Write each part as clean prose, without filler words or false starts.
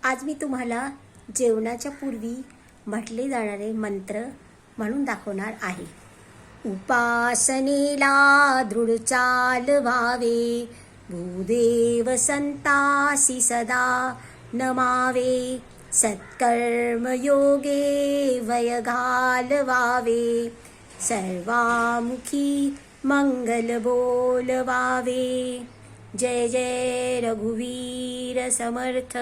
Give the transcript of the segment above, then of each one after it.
आज मी तुम्हाला जेवणाच्या पूर्वी म्हटले जाणारे मंत्र म्हणून दाखवणार आहे. उपासनेला दृढ चाल व्हावे, भूदेव संतासी सदा नमावे. सत्कर्म योगे वय घालवावे, सर्वामुखी मंगल बोलवावे. जय जय रघुवीर समर्थ.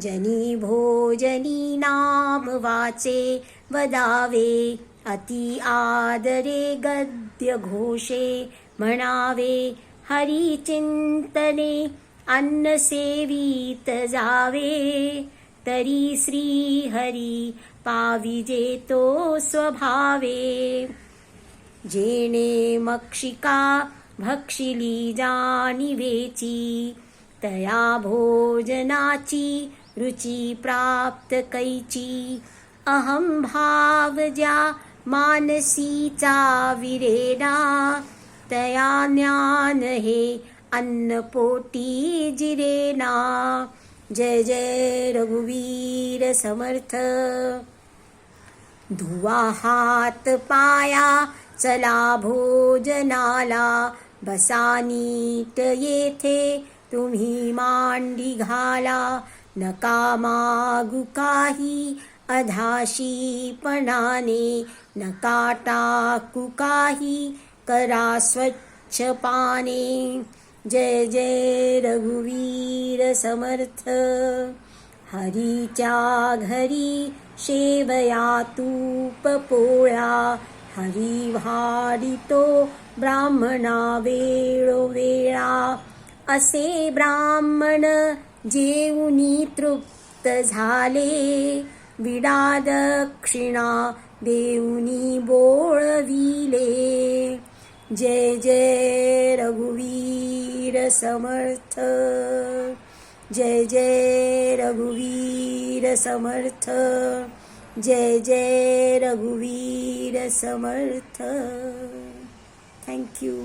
जनी भोजनी नाम वाचे वदावे, अति आदरे गद्य घोषे म्हणावे. हरी चिंतने अन्न सेवित जावे, तरी श्री हरी पाविजे तो स्वभावे. जेणे मक्षिका भक्षिली जाणिवेची, तया भोजनाची रुची प्राप्त कैची. अहम भाव ज्या मानसीचा विरेना, तया ज्ञान हे अन्न पोटी जिरेना. जय जय रघुवीर समर्थ. धुवा हात पाया चला भोजनाला, बसा नीट येथे तुम्ही मांडी घाला. नका मागू काही अधाशीपणाने, नका टाकू काही करा स्वच्छ पाने. जय जय रघुवीर समर्थ. हरीच्या घरी शेवया तूप पोळ्या, हरी वाढितो ब्राह्मणा वेळोवेळा. असे ब्राह्मण जेवुनी तृप्त झाले, विडा दक्षिणा देऊनी बोळविले. जय जय रघुवीर समर्थ. जय जय रघुवीर समर्थ. जय जय रघुवीर समर्थ. Thank you.